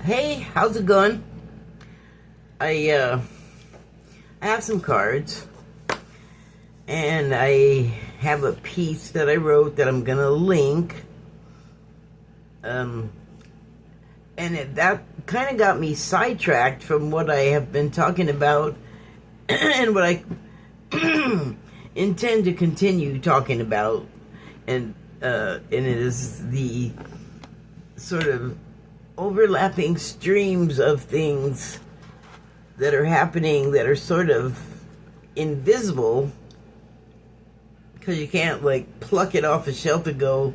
Hey, how's it going? I have some cards, and I have a piece that I wrote that I'm gonna link. Um, that kind of got me sidetracked from what I have been talking about, and what I intend to continue talking about, and it is the sort of overlapping streams of things that are happening that are sort of invisible because you can't like pluck it off a shelf and go,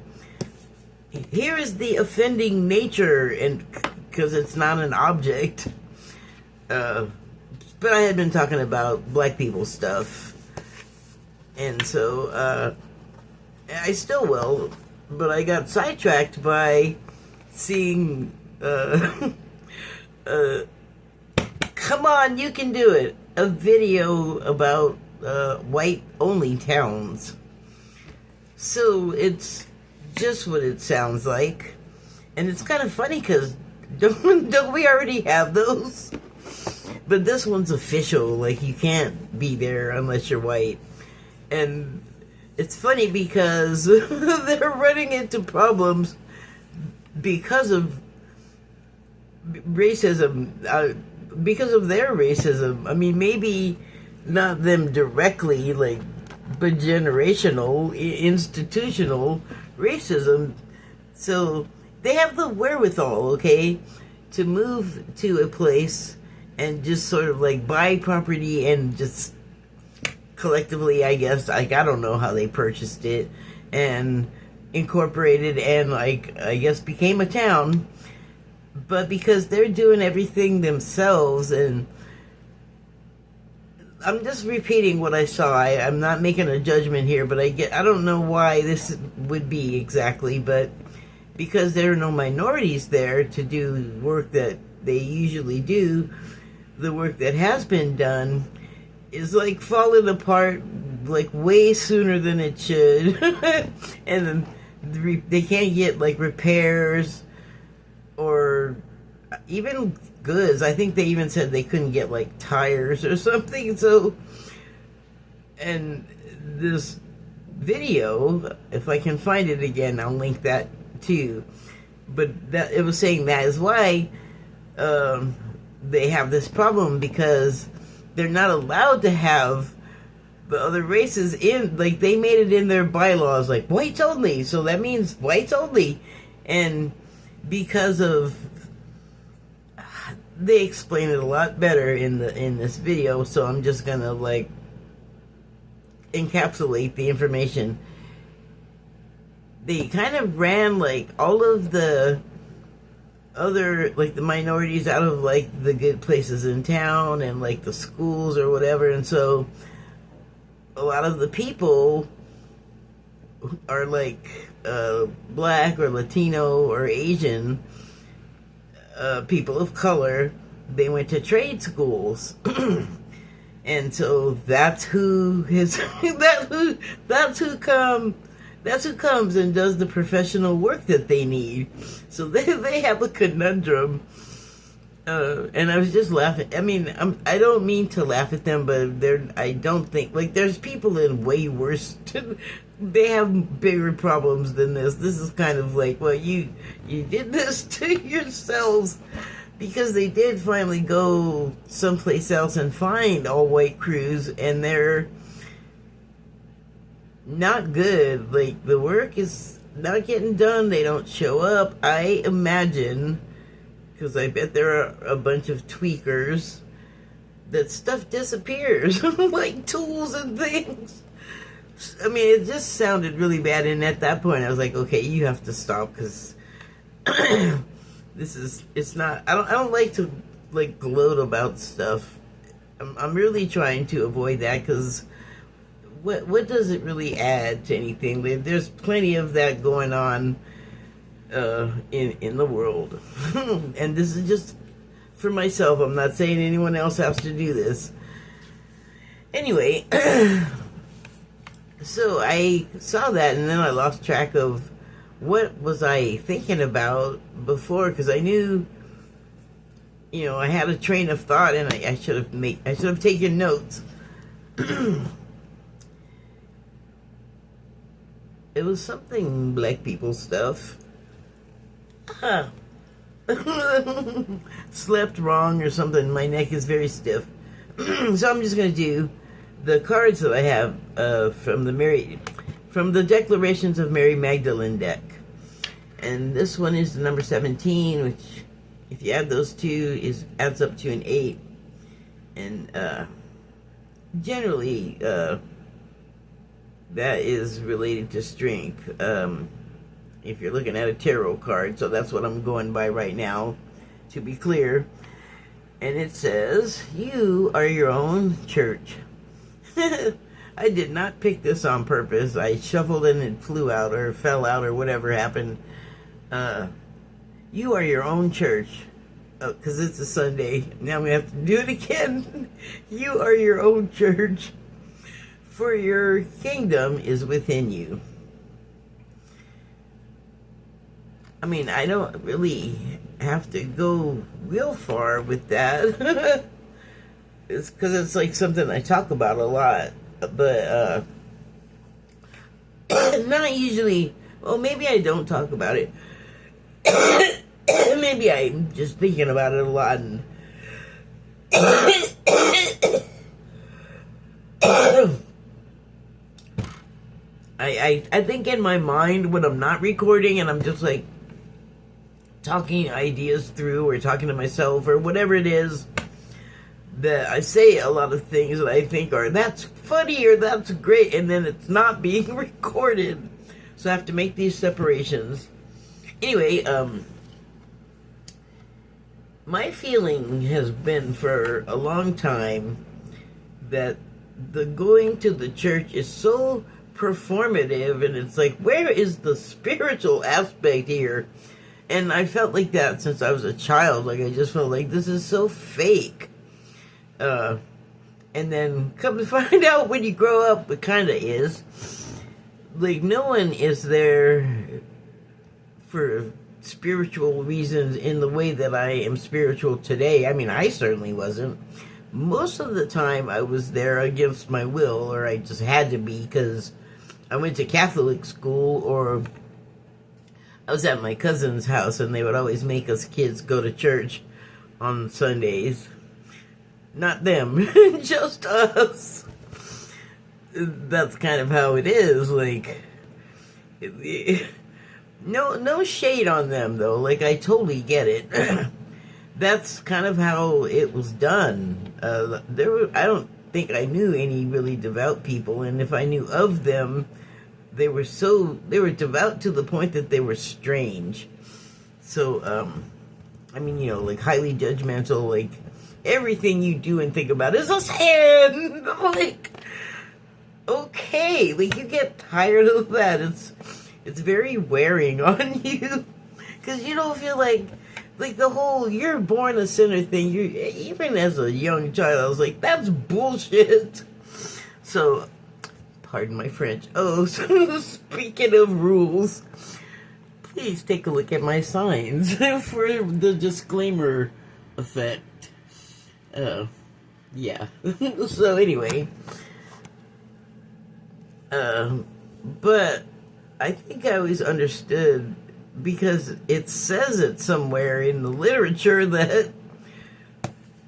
here is the offending nature, and because it's not an object. But I had been talking about black people stuff, and so I still will, but I got sidetracked by seeing come on, you can do it, a video about white only towns. So it's just what it sounds like, and it's kind of funny because don't we already have those? But this one's official, like you can't be there unless you're white. And it's funny because they're running into problems because of racism, because of their racism. I mean, maybe not them directly, like, but generational, institutional racism. So they have the wherewithal, okay, to move to a place and just sort of like buy property and just collectively, I guess, like, I don't know how they purchased it and incorporated and, like, I guess became a town. But because they're doing everything themselves, and I'm just repeating what I saw. I'm not making a judgment here, but I don't know why this would be exactly, but because there are no minorities there to do work that they usually do, the work that has been done is like falling apart like way sooner than it should. And they can't get like repairs or even goods. I think they even said they couldn't get like tires or something. So, and this video, if I can find it again, I'll link that too. But that it was saying that is why they have this problem, because they're not allowed to have the other races in, like, they made it in their bylaws, like, whites only, so that means whites only. And because of, they explain it a lot better in this video, so I'm just gonna, like, encapsulate the information. They kind of ran, like, all of the other, like, the minorities out of, like, the good places in town and, like, the schools or whatever, and so a lot of the people are, like, black or Latino or Asian people of color. They went to trade schools. And so that's who comes and does the professional work that they need. So they have a conundrum. And I was just laughing. I mean, I don't mean to laugh at them, but I don't think, like, there's people in way worse, they have bigger problems than this. This is kind of like, well, you did this to yourselves, because they did finally go someplace else and find all white crews, and they're not good. Like, the work is not getting done. They don't show up. I imagine, because I bet there are a bunch of tweakers, that stuff disappears, like tools and things. I mean, it just sounded really bad, and at that point I was like, okay, you have to stop, because it's not, I don't like to, like, gloat about stuff. I'm really trying to avoid that, because what does it really add to anything? There's plenty of that going on in the world. And this is just for myself. I'm not saying anyone else has to do this. Anyway, so I saw that, and then I lost track of what was I thinking about before, because I knew I had a train of thought, and I should have taken notes. It was something black people stuff. Slept wrong or something. My neck is very stiff. So I'm just going to do the cards that I have from the Declarations of Mary Magdalene deck. And this one is the number 17, which, if you add those two, adds up to an 8. And generally, that is related to strength. If you're looking at a tarot card, so that's what I'm going by right now, to be clear. And it says, you are your own church. I did not pick this on purpose. I shuffled and it flew out or fell out or whatever happened. You are your own church. Because it's a Sunday. Now we have to do it again. You are your own church. For your kingdom is within you. I mean, I don't really have to go real far with that. It's because it's like something I talk about a lot. But not usually. Well, maybe I don't talk about it. Maybe I'm just thinking about it a lot. And I think in my mind when I'm not recording and I'm just like talking ideas through or talking to myself or whatever it is, that I say a lot of things that I think are, that's funny or that's great, and then it's not being recorded. So I have to make these separations. Anyway, my feeling has been for a long time that the going to the church is so performative, and it's like, where is the spiritual aspect here? And I felt like that since I was a child. Like, I just felt like this is so fake. And then come to find out when you grow up, it kind of is. Like, no one is there for spiritual reasons in the way that I am spiritual today. I mean, I certainly wasn't. Most of the time I was there against my will, or I just had to be because I went to Catholic school, or I was at my cousin's house and they would always make us kids go to church on Sundays. Not them, just us. That's kind of how it is. Like, no shade on them though. Like, I totally get it. That's kind of how it was done. I don't think I knew any really devout people, and if I knew of them, they were devout to the point that they were strange. So, I mean, like, highly judgmental, like, everything you do and think about is a sin! Like, okay, like, you get tired of that. It's very wearing on you, because you don't feel like the whole you're born a sinner thing, even as a young child, I was like, that's bullshit. So, pardon my French. Oh, so speaking of rules, please take a look at my signs for the disclaimer effect. Yeah. So anyway, but I think I always understood, because it says it somewhere in the literature, that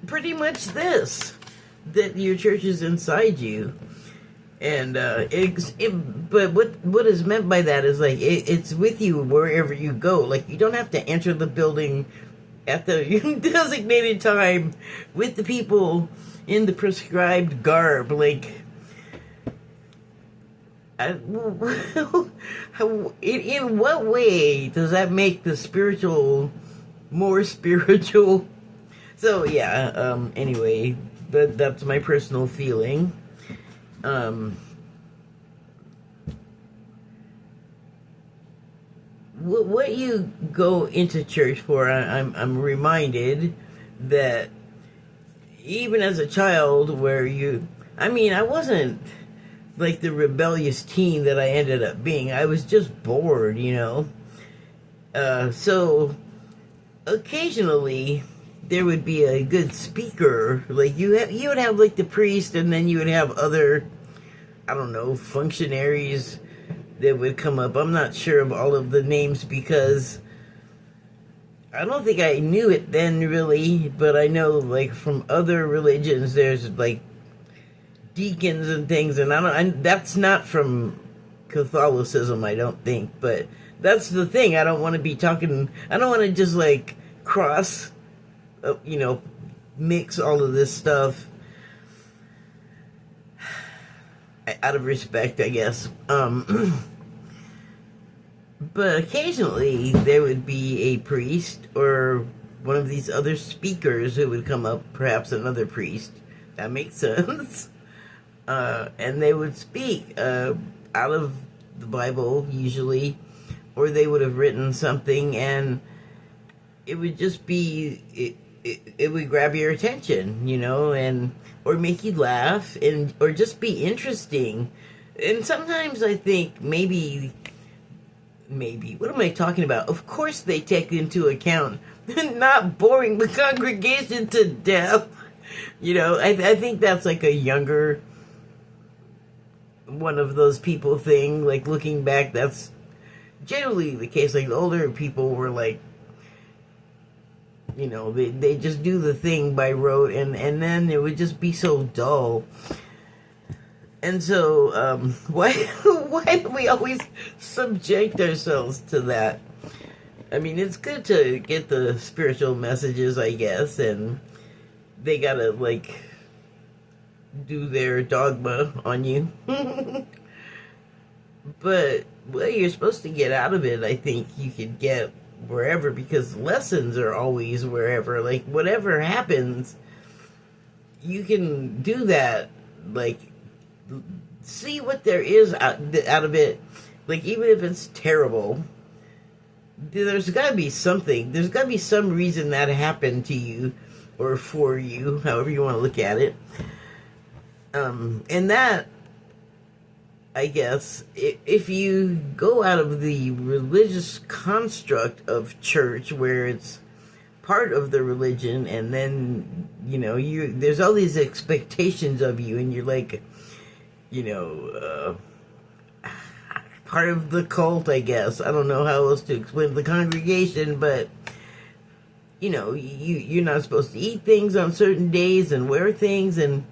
pretty much that your church is inside you. And but what is meant by that is, like, it's with you wherever you go. Like, you don't have to enter the building at the designated time with the people in the prescribed garb. Like, in what way does that make the spiritual more spiritual? So yeah, anyway, but that's my personal feeling. What you go into church for, I'm reminded that even as a child, I wasn't like the rebellious teen that I ended up being. I was just bored, So occasionally there would be a good speaker. Like you would have like the priest, and then you would have other, I don't know, functionaries that would come up. I'm not sure of all of the names because I don't think I knew it then really, but I know like from other religions there's like deacons and things, and that's not from Catholicism, I don't think, but that's the thing. I don't want to be talking, I don't want to just like cross, mix all of this stuff out of respect, I guess. But occasionally there would be a priest or one of these other speakers who would come up, perhaps another priest. That makes sense. And they would speak out of the Bible, usually, or they would have written something, and it would just be, it would grab your attention, and or make you laugh, and or just be interesting. And sometimes I think maybe, what am I talking about? Of course they take into account not boring the congregation to death. I think that's like a younger one of those people thing. Like looking back, that's generally the case. Like the older people were like, they just do the thing by rote, and then it would just be so dull. And so, why do we always subject ourselves to that? I mean, it's good to get the spiritual messages, I guess, and they gotta, like, do their dogma on you. But what you're supposed to get out of it, I think you could get wherever, because lessons are always wherever. Like, whatever happens, you can do that, like, see what there is out of it. Like, even if it's terrible, there's got to be something. There's got to be some reason that happened to you, or for you, however you want to look at it. And that, I guess, if you go out of the religious construct of church, where it's part of the religion, and then, there's all these expectations of you, and you're like, part of the cult, I guess. I don't know how else to explain the congregation, but, you're not supposed to eat things on certain days and wear things, and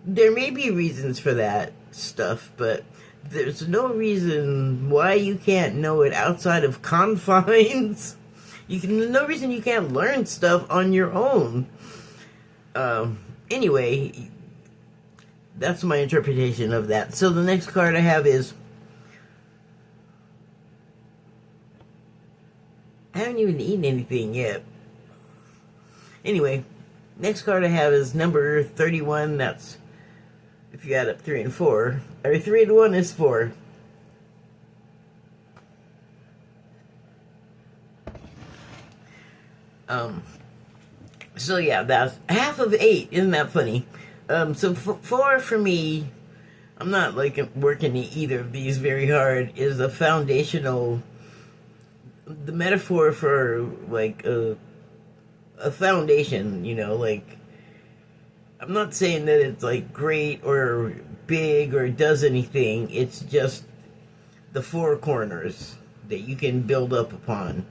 there may be reasons for that stuff, but there's no reason why you can't know it outside of confines. No reason you can't learn stuff on your own. Anyway, that's my interpretation of that. So the next card I have is, I haven't even eaten anything yet. Anyway, next card I have is number 31. That's, if you add up 3 and 4, or 3 and 1 is 4. So yeah, that's half of 8. Isn't that funny? So 4 for me, I'm not like working either of these very hard, is a foundational, the metaphor for like a foundation, like, I'm not saying that it's like great or big or does anything. It's just the 4 corners that you can build up upon,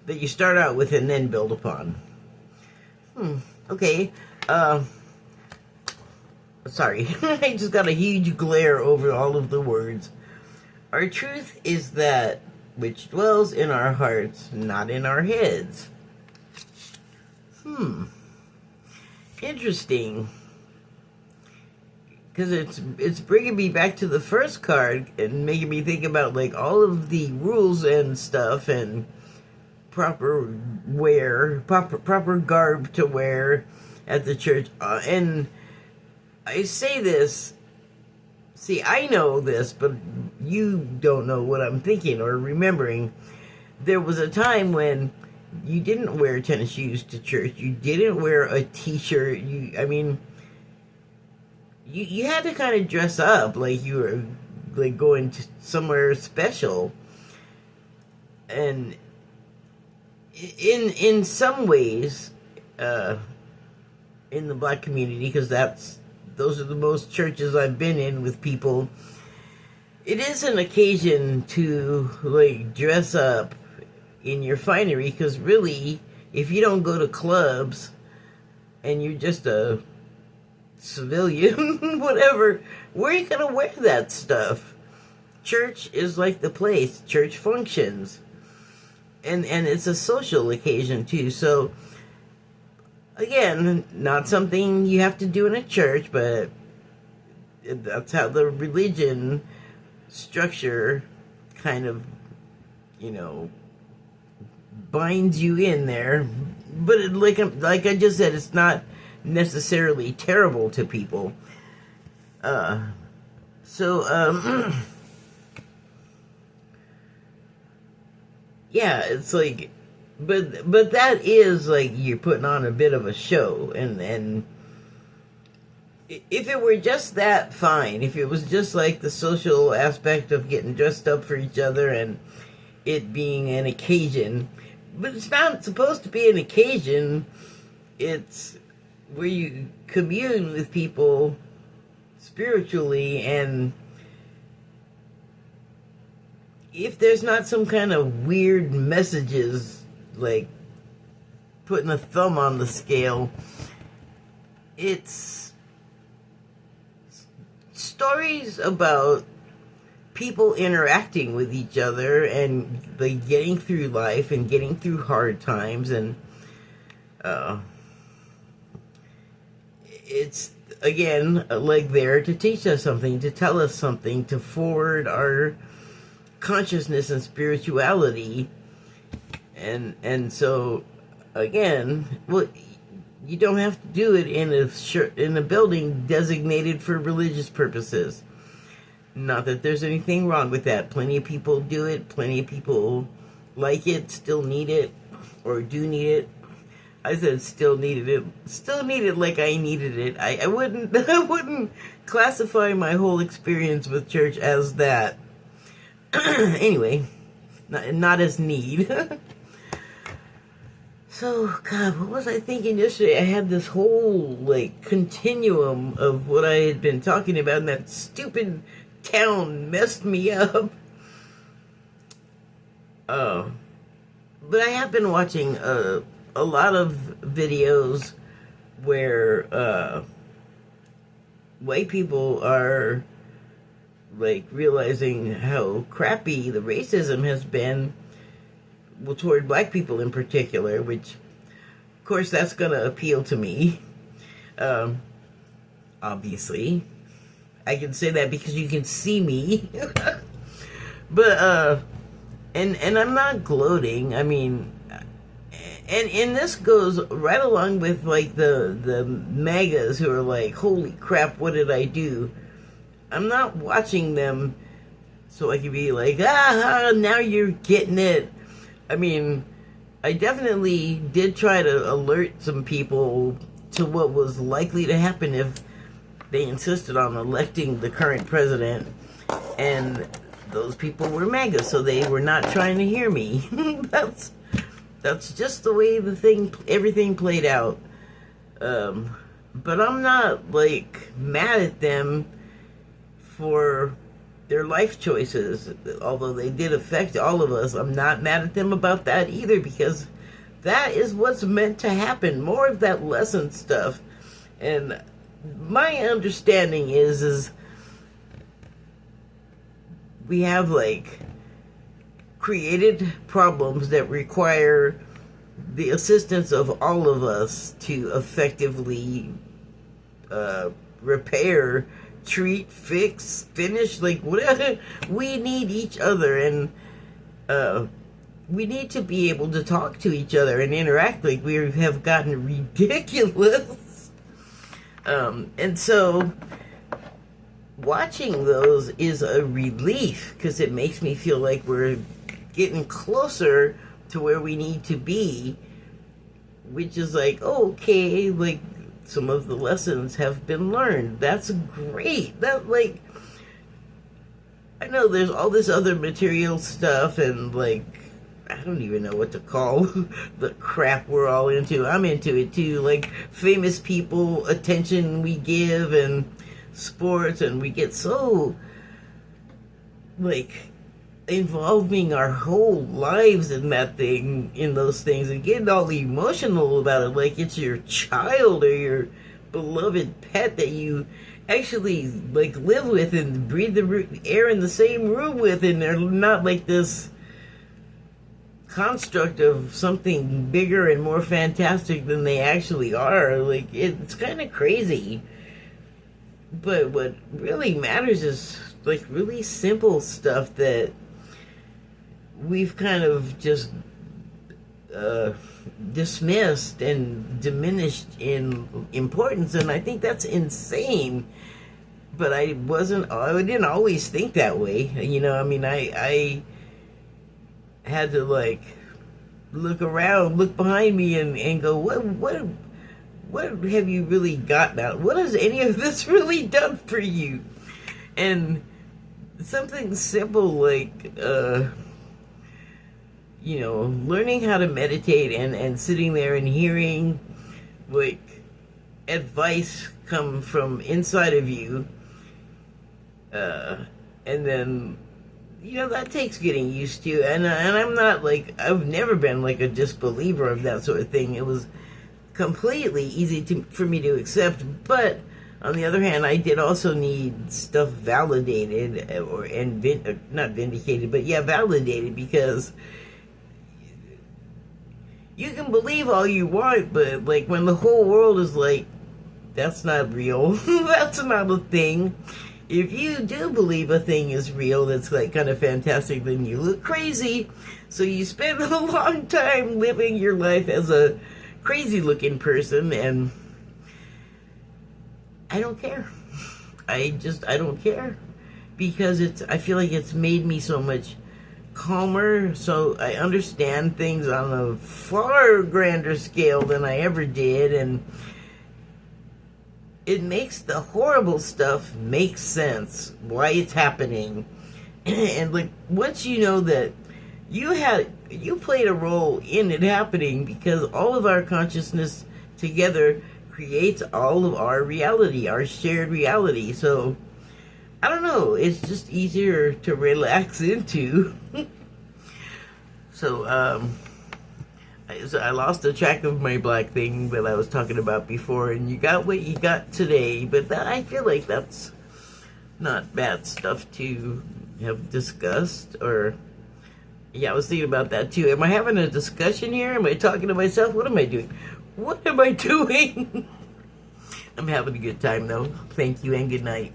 that you start out with and then build upon. Okay. Sorry, I just got a huge glare over all of the words. Our truth is that which dwells in our hearts, not in our heads. Interesting. Because it's bringing me back to the first card and making me think about like all of the rules and stuff, and proper garb to wear at the church. And I say this, see, I know this, but you don't know what I'm thinking or remembering. There was a time when you didn't wear tennis shoes to church. You didn't wear a t-shirt. You had to kind of dress up like you were like going to somewhere special. And in some ways, in the black community, because those are the most churches I've been in with people, it is an occasion to like dress up in your finery, because really, if you don't go to clubs and you're just a civilian, whatever, where are you gonna wear that stuff? Church is like the place. Church functions. And it's a social occasion too. So again, not something you have to do in a church, but that's how the religion structure kind of, binds you in there. But like I just said, it's not necessarily terrible to people. Yeah, it's like, but that is like you're putting on a bit of a show, and if it were just that, fine. If it was just like the social aspect of getting dressed up for each other and it being an occasion, but it's not supposed to be an occasion. It's where you commune with people spiritually, and if there's not some kind of weird messages, like putting a thumb on the scale, it's stories about people interacting with each other and like getting through life and getting through hard times, and it's again like there to teach us something, to tell us something, to forward our consciousness and spirituality. And so again, well, you don't have to do it in a building designated for religious purposes. Not that there's anything wrong with that. Plenty of people do it. Plenty of people like it, still need it, or do need it. I said still needed it. Still need it like I needed it. I wouldn't classify my whole experience with church as that. Anyway, not as need. So, God, what was I thinking yesterday? I had this whole, like, continuum of what I had been talking about, and that stupid town messed me up. But I have been watching a lot of videos where white people are like realizing how crappy the racism has been, well, toward black people in particular, which of course that's gonna appeal to me. Obviously I can say that because you can see me. But and I'm not gloating. I mean, and this goes right along with like the MAGAs who are like, holy crap, what did I do? I'm not watching them so I can be like, now you're getting it. I mean, I definitely did try to alert some people to what was likely to happen if they insisted on electing the current president, and those people were MAGA, so they were not trying to hear me. That's just the way everything played out. But I'm not like mad at them for their life choices, although they did affect all of us. I'm not mad at them about that either, because that is what's meant to happen. More of that lesson stuff. And my understanding is we have like created problems that require the assistance of all of us to effectively repair, treat, fix, finish, like whatever. We need each other, and we need to be able to talk to each other and interact. Like, we have gotten ridiculous. And so watching those is a relief, because it makes me feel like we're getting closer to where we need to be, which is like, oh, okay, like some of the lessons have been learned. That's great. That, like, I know there's all this other material stuff, and like I don't even know what to call the crap we're all into. I'm into it too, like famous people, attention we give, and sports, and we get so like involving our whole lives in that thing, in those things, and getting all emotional about it, like it's your child or your beloved pet that you actually like live with and breathe the air in the same room with, and they're not like this construct of something bigger and more fantastic than they actually are. Like it's kind of crazy. But what really matters is like really simple stuff that we've kind of just dismissed and diminished in importance, and I think that's insane. But I didn't always think that way, you know. I mean, I had to like look around, look behind me, and go, what have you really gotten out? What has any of this really done for you? And something simple like you know, learning how to meditate and sitting there and hearing like advice come from inside of you, and then, you know, that takes getting used to. And I'm not like, I've never been like a disbeliever of that sort of thing. It was completely easy for me to accept. But on the other hand, I did also need stuff validated, not vindicated, but yeah, validated, because you can believe all you want, but like when the whole world is like, that's not real, that's not a thing. If you do believe a thing is real that's like kind of fantastic, then you look crazy. So you spend a long time living your life as a crazy looking person, and I don't care. I don't care, because I feel like it's made me so much calmer, so I understand things on a far grander scale than I ever did, and it makes the horrible stuff make sense, why it's happening. And like, once you know that you played a role in it happening, because all of our consciousness together creates all of our reality, our shared reality. So I don't know, it's just easier to relax into. So I lost the track of my black thing that I was talking about before, and you got what you got today. But I feel like that's not bad stuff to have discussed. Or yeah, I was thinking about that too. Am I having a discussion here? Am I talking to myself? What am I doing? What am I doing? I'm having a good time though. Thank you and good night.